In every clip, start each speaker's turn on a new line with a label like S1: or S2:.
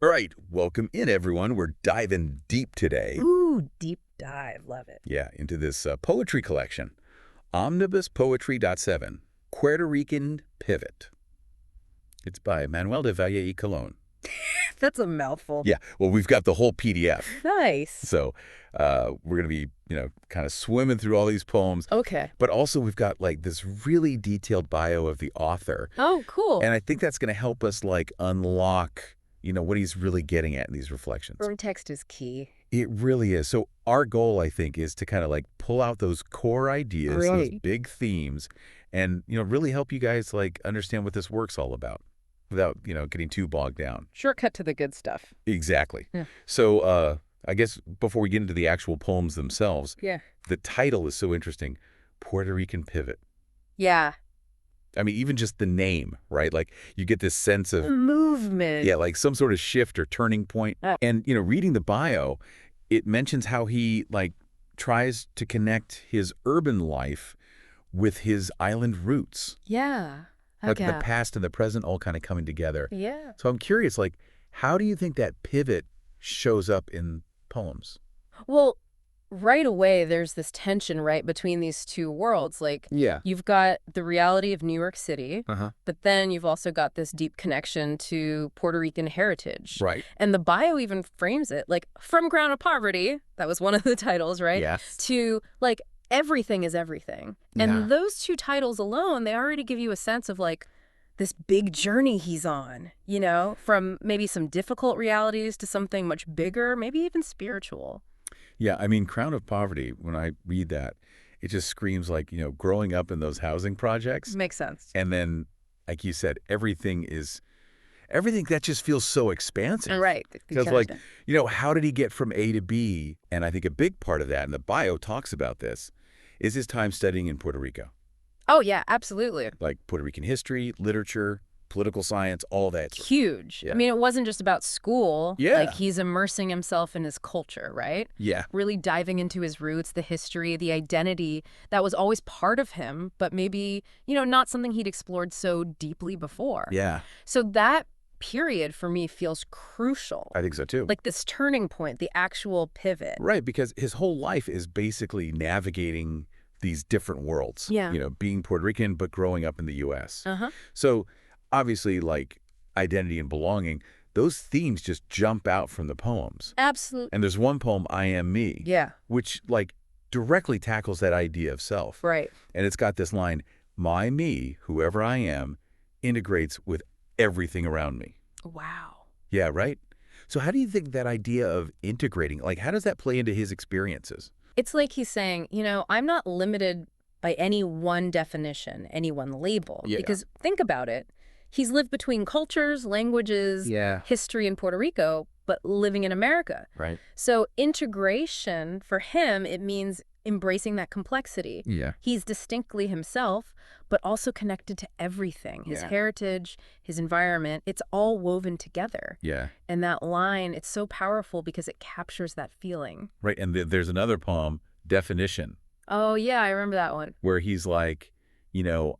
S1: All right, welcome in, everyone. We're diving deep today.
S2: Ooh, deep dive. Love it.
S1: Yeah, into this poetry collection. Omnibus Poetry.7, Puerto Rican Pivot. It's by Manuel de Valle y Colón.
S2: That's a mouthful.
S1: Yeah, well, we've got the whole PDF.
S2: Nice.
S1: So we're going to be, kind of swimming through all these poems.
S2: Okay.
S1: But also we've got, like, this really detailed bio of the author.
S2: Oh, cool.
S1: And I think that's going to help us, like, unlock, what he's really getting at in these reflections.
S2: Firm text is key.
S1: It really is. So our goal, I think, is to kind of like pull out those core ideas, those
S2: Right.
S1: big themes, and, really help you guys like understand what this work's all about without, getting too bogged down.
S2: Shortcut to the good stuff.
S1: Exactly.
S2: Yeah.
S1: So I guess before we get into the actual poems themselves,
S2: Yeah.
S1: the title is so interesting, Puerto Rican Pivot.
S2: Yeah.
S1: I mean, even just the name, right? Like you get this sense of,
S2: Movement.
S1: yeah, like some sort of shift or turning point. And, reading the bio, it mentions how he, like, tries to connect his urban life with his island roots.
S2: Yeah.
S1: Like
S2: Okay.
S1: the past and the present all kind of coming together.
S2: Yeah.
S1: So I'm curious, like, how do you think that pivot shows up in poems?
S2: Well, right away, there's this tension, right, between these two worlds. Like,
S1: Yeah.
S2: you've got the reality of New York City,
S1: Uh-huh.
S2: but then you've also got this deep connection to Puerto Rican heritage.
S1: Right.
S2: And the bio even frames it like from ground of poverty, that was one of the titles, right?
S1: Yes.
S2: To like everything is everything. And
S1: Yeah.
S2: those two titles alone, they already give you a sense of like this big journey he's on, from maybe some difficult realities to something much bigger, maybe even spiritual.
S1: Yeah, I mean, Crown of Poverty, when I read that, it just screams like, growing up in those housing projects.
S2: Makes sense.
S1: And then, like you said, everything that just feels so expansive.
S2: Right.
S1: Because, like, how did he get from A to B? And I think a big part of that, and the bio talks about this, is his time studying in Puerto Rico.
S2: Oh, yeah, absolutely.
S1: Like Puerto Rican history, literature, political science, all that.
S2: Huge.
S1: Yeah.
S2: I mean, it wasn't just about school.
S1: Yeah.
S2: Like, he's immersing himself in his culture, right?
S1: Yeah.
S2: Really diving into his roots, the history, the identity that was always part of him, but maybe, not something he'd explored so deeply before.
S1: Yeah.
S2: So that period for me feels crucial.
S1: I think so, too.
S2: Like this turning point, the actual pivot.
S1: Right, because his whole life is basically navigating these different worlds.
S2: Yeah.
S1: Being Puerto Rican, but growing up in the U.S.
S2: Uh-huh.
S1: So obviously, like, identity and belonging, those themes just jump out from the poems.
S2: Absolutely.
S1: And there's one poem, I Am Me,
S2: Yeah.
S1: which, like, directly tackles that idea of self.
S2: Right.
S1: And it's got this line, my me, whoever I am, integrates with everything around me.
S2: Wow.
S1: Yeah, right? So how do you think that idea of integrating, like, how does that play into his experiences?
S2: It's like he's saying, I'm not limited by any one definition, any one label.
S1: Yeah.
S2: Because think about it. He's lived between cultures, languages,
S1: Yeah.
S2: history in Puerto Rico, but living in America.
S1: Right.
S2: So integration, for him, it means embracing that complexity.
S1: Yeah.
S2: He's distinctly himself, but also connected to everything. His
S1: Yeah.
S2: heritage, his environment, it's all woven together.
S1: Yeah.
S2: And that line, it's so powerful because it captures that feeling.
S1: Right. And there's another poem, Definition,
S2: Oh, yeah, I remember that one.
S1: where he's like,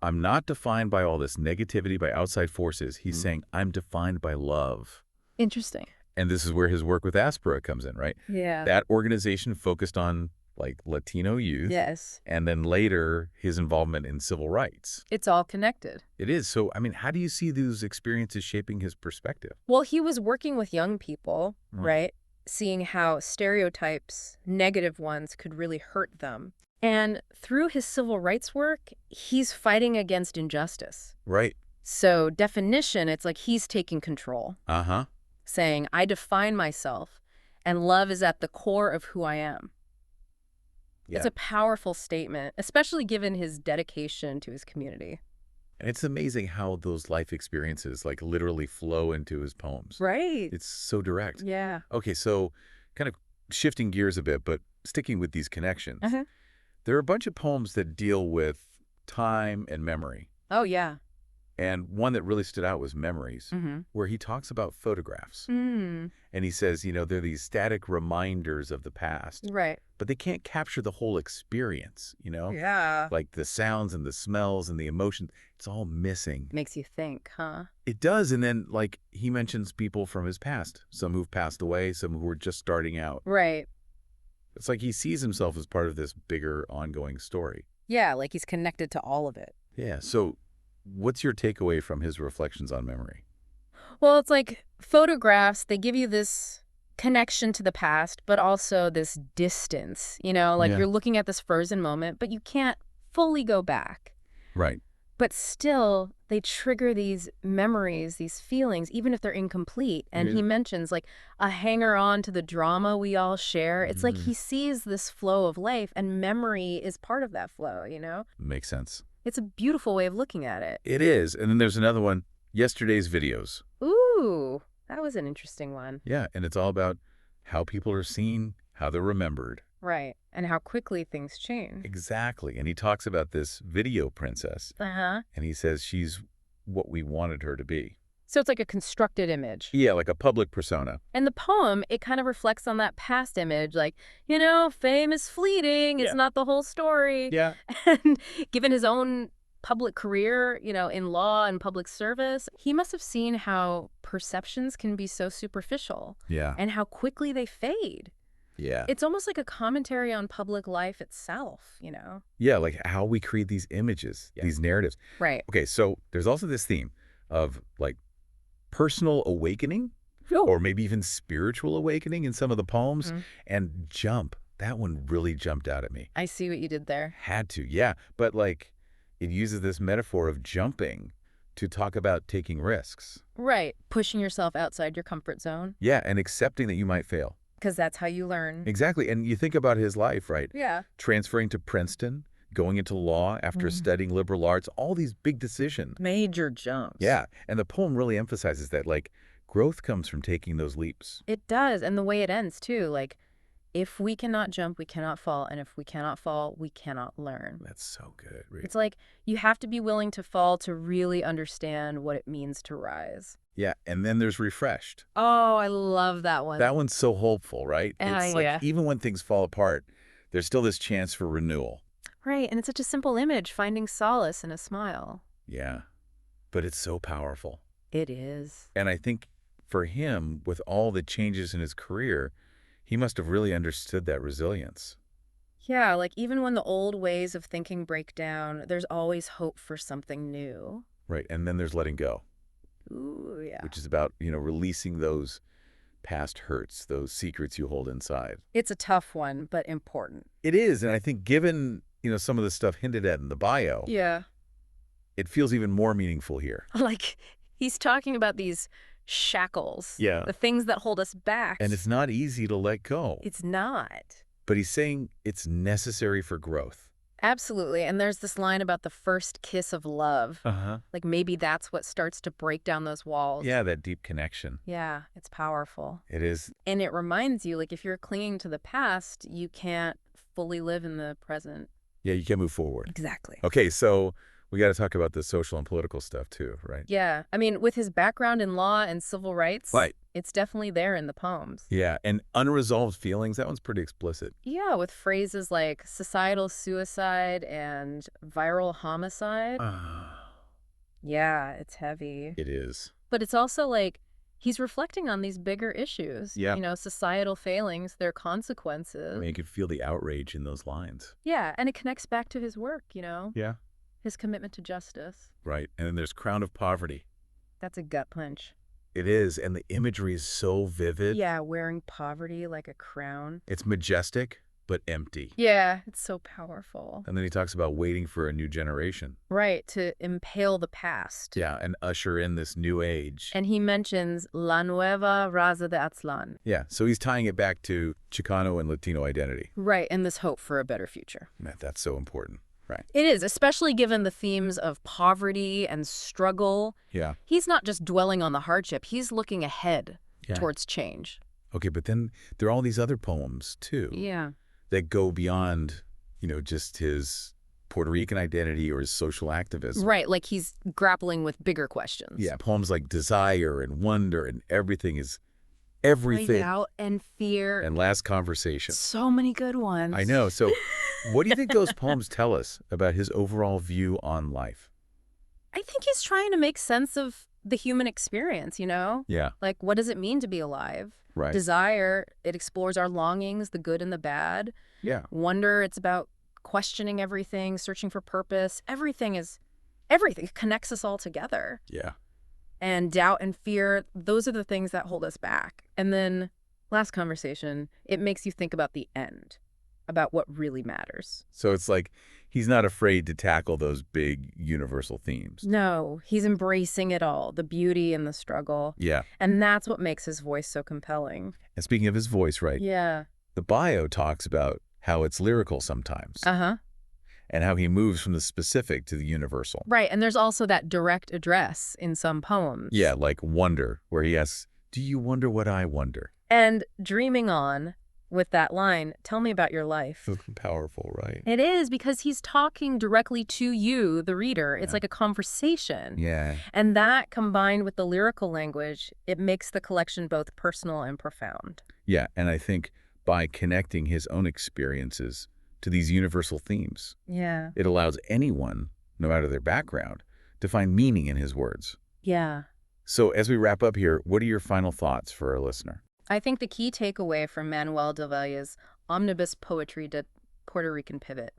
S1: I'm not defined by all this negativity, by outside forces. He's saying, I'm defined by love.
S2: Interesting.
S1: And this is where his work with Aspera comes in, right?
S2: Yeah.
S1: That organization focused on, like, Latino youth.
S2: Yes.
S1: And then later, his involvement in civil rights.
S2: It's all connected.
S1: It is. So, I mean, how do you see those experiences shaping his perspective?
S2: Well, he was working with young people,
S1: Mm.
S2: right? Seeing how stereotypes, negative ones, could really hurt them. And through his civil rights work, he's fighting against injustice.
S1: Right.
S2: So definition, it's like he's taking control,
S1: Uh-huh.
S2: saying, I define myself, and love is at the core of who I am.
S1: Yeah.
S2: It's a powerful statement, especially given his dedication to his community.
S1: And it's amazing how those life experiences, like, literally flow into his poems.
S2: Right.
S1: It's so direct.
S2: Yeah.
S1: Okay, so kind of shifting gears a bit, but sticking with these connections.
S2: Uh-huh.
S1: There are a bunch of poems that deal with time and memory.
S2: Oh, yeah.
S1: And one that really stood out was Memories, where he talks about photographs. And he says, they're these static reminders of the past.
S2: Right.
S1: But they can't capture the whole experience,
S2: Yeah.
S1: Like the sounds and the smells and the emotions, it's all missing.
S2: Makes you think, huh?
S1: It does. And then, like, he mentions people from his past, some who've passed away, some who were just starting out.
S2: Right.
S1: It's like he sees himself as part of this bigger ongoing story.
S2: Yeah, like he's connected to all of it.
S1: Yeah. So what's your takeaway from his reflections on memory?
S2: Well, it's like photographs, they give you this connection to the past, but also this distance, like
S1: Yeah.
S2: you're looking at this frozen moment, but you can't fully go back.
S1: Right.
S2: But still, they trigger these memories, these feelings, even if they're incomplete. And he mentions like a hanger-on to the drama we all share. It's like he sees this flow of life, and memory is part of that flow,
S1: Makes sense.
S2: It's a beautiful way of looking at it.
S1: It is. And then there's another one, Yesterday's Videos.
S2: Ooh, that was an interesting one.
S1: Yeah, and it's all about how people are seen, how they're remembered.
S2: Right, and how quickly things change.
S1: Exactly. And he talks about this video princess,
S2: Uh-huh.
S1: and he says she's what we wanted her to be.
S2: So it's like a constructed image.
S1: Yeah, like a public persona.
S2: And the poem, it kind of reflects on that past image, like, fame is fleeting, it's not the whole story.
S1: Yeah.
S2: And given his own public career, in law and public service, he must have seen how perceptions can be so superficial.
S1: Yeah.
S2: And how quickly they fade.
S1: Yeah.
S2: It's almost like a commentary on public life itself,
S1: Yeah, like how we create these images, these narratives.
S2: Right.
S1: Okay, so there's also this theme of like personal awakening or maybe even spiritual awakening in some of the poems. And jump, that one really jumped out at me.
S2: I see what you did there.
S1: Had to, yeah. But like it uses this metaphor of jumping to talk about taking risks.
S2: Right. Pushing yourself outside your comfort zone.
S1: Yeah, and accepting that you might fail.
S2: Because that's how you learn.
S1: Exactly. And you think about his life, right?
S2: Yeah.
S1: Transferring to Princeton, going into law after studying liberal arts, all these big decisions.
S2: Major jumps.
S1: Yeah. And the poem really emphasizes that, like, growth comes from taking those leaps.
S2: It does. And the way it ends, too. Like, if we cannot jump, we cannot fall. And if we cannot fall, we cannot learn.
S1: That's so good. Really.
S2: It's like you have to be willing to fall to really understand what it means to rise.
S1: Yeah. And then there's Refreshed.
S2: Oh, I love that one.
S1: That one's so hopeful, right? It's like
S2: yeah.
S1: even when things fall apart, there's still this chance for renewal.
S2: Right. And it's such a simple image, finding solace in a smile.
S1: Yeah. But it's so powerful.
S2: It is.
S1: And I think for him, with all the changes in his career, he must have really understood that resilience.
S2: Yeah, like even when the old ways of thinking break down, there's always hope for something new.
S1: Right. And then there's letting go.
S2: Ooh, yeah.
S1: Which is about, releasing those past hurts, those secrets you hold inside.
S2: It's a tough one, but important.
S1: It is. And I think given, some of the stuff hinted at in the bio,
S2: Yeah.
S1: it feels even more meaningful here.
S2: Like he's talking about these shackles.
S1: Yeah.
S2: The things that hold us back.
S1: And it's not easy to let go.
S2: It's not.
S1: But he's saying it's necessary for growth.
S2: Absolutely. And there's this line about the first kiss of love.
S1: Uh-huh.
S2: Like maybe that's what starts to break down those walls.
S1: Yeah, that deep connection.
S2: Yeah, it's powerful.
S1: It is.
S2: And it reminds you, like, if you're clinging to the past, you can't fully live in the present.
S1: Yeah, you can move forward.
S2: Exactly.
S1: Okay, so we got to talk about the social and political stuff too, right?
S2: Yeah. I mean, with his background in law and civil rights,
S1: Right.
S2: It's definitely there in the poems.
S1: Yeah, and unresolved feelings, that one's pretty explicit.
S2: Yeah, with phrases like societal suicide and viral homicide. Yeah, it's heavy.
S1: It is.
S2: But it's also like he's reflecting on these bigger issues.
S1: Yeah.
S2: Societal failings, their consequences.
S1: I mean, you could feel the outrage in those lines.
S2: Yeah, and it connects back to his work,
S1: Yeah.
S2: his commitment to justice.
S1: Right. And then there's Crown of Poverty.
S2: That's a gut punch.
S1: It is. And the imagery is so vivid.
S2: Yeah, wearing poverty like a crown.
S1: It's majestic, but empty.
S2: Yeah, it's so powerful.
S1: And then he talks about waiting for a new generation.
S2: Right, to impale the past.
S1: Yeah, and usher in this new age.
S2: And he mentions La Nueva Raza de Aztlán.
S1: Yeah, so he's tying it back to Chicano and Latino identity.
S2: Right, and this hope for a better future.
S1: That's so important. Right.
S2: It is, especially given the themes of poverty and struggle.
S1: Yeah.
S2: He's not just dwelling on the hardship. He's looking ahead towards change.
S1: Okay, but then there are all these other poems, too.
S2: Yeah.
S1: That go beyond, just his Puerto Rican identity or his social activism.
S2: Right, like he's grappling with bigger questions.
S1: Yeah, poems like Desire and Wonder and Everything is Everything.
S2: Doubt and Fear.
S1: And Last Conversation.
S2: So many good ones.
S1: I know. So what do you think those poems tell us about his overall view on life?
S2: I think he's trying to make sense of the human experience, you know?
S1: Yeah.
S2: Like, what does it mean to be alive?
S1: Right.
S2: Desire, it explores our longings, the good and the bad.
S1: Yeah.
S2: Wonder, it's about questioning everything, searching for purpose. Everything it connects us all together.
S1: Yeah.
S2: And doubt and fear, those are the things that hold us back. And then Last Conversation, it makes you think about the end, about what really matters.
S1: So it's like he's not afraid to tackle those big universal themes.
S2: No, he's embracing it all, the beauty and the struggle.
S1: Yeah.
S2: And that's what makes his voice so compelling.
S1: And speaking of his voice, right?
S2: Yeah.
S1: The bio talks about how it's lyrical sometimes.
S2: Uh-huh.
S1: And how he moves from the specific to the universal.
S2: Right, and there's also that direct address in some poems.
S1: Yeah, like Wonder, where he asks, do you wonder what I wonder?
S2: And Dreaming On, with that line, tell me about your life.
S1: Powerful, right?
S2: It is, because he's talking directly to you, the reader. It's like a conversation.
S1: Yeah.
S2: And that, combined with the lyrical language, it makes the collection both personal and profound.
S1: Yeah, and I think by connecting his own experiences to these universal themes,
S2: Yeah.
S1: it allows anyone, no matter their background, to find meaning in his words.
S2: Yeah.
S1: So as we wrap up here, what are your final thoughts for our listener?
S2: I think the key takeaway from Manuel del Valle's Omnibus Poetry de Puerto Rican Pivot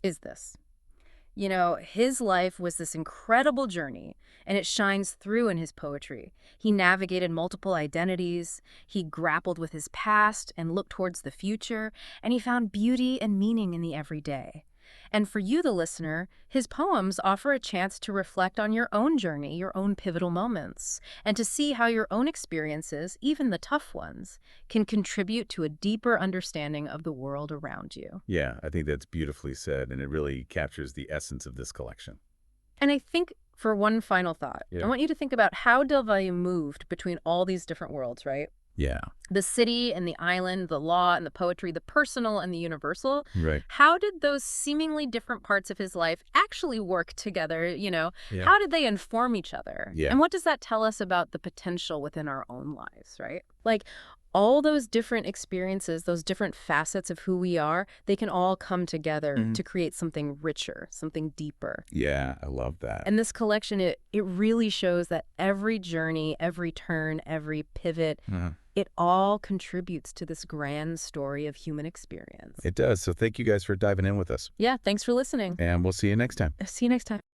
S2: is this. You know, his life was this incredible journey, and it shines through in his poetry. He navigated multiple identities, he grappled with his past and looked towards the future, and he found beauty and meaning in the everyday. And for you, the listener, his poems offer a chance to reflect on your own journey, your own pivotal moments, and to see how your own experiences, even the tough ones, can contribute to a deeper understanding of the world around you.
S1: Yeah, I think that's beautifully said, and it really captures the essence of this collection.
S2: And I think for one final thought,
S1: Yeah.
S2: I want you to think about how Del Valle moved between all these different worlds, right?
S1: Yeah.
S2: The city and the island, the law and the poetry, the personal and the universal.
S1: Right.
S2: How did those seemingly different parts of his life actually work together, you know?
S1: Yeah.
S2: How did they inform each other?
S1: Yeah.
S2: And what does that tell us about the potential within our own lives, right? Like, all those different experiences, those different facets of who we are, they can all come together to create something richer, something deeper.
S1: Yeah, I love that.
S2: And this collection, it really shows that every journey, every turn, every pivot, it all contributes to this grand story of human experience.
S1: It does. So thank you guys for diving in with us.
S2: Yeah, thanks for listening.
S1: And we'll see you next time.
S2: See you next time.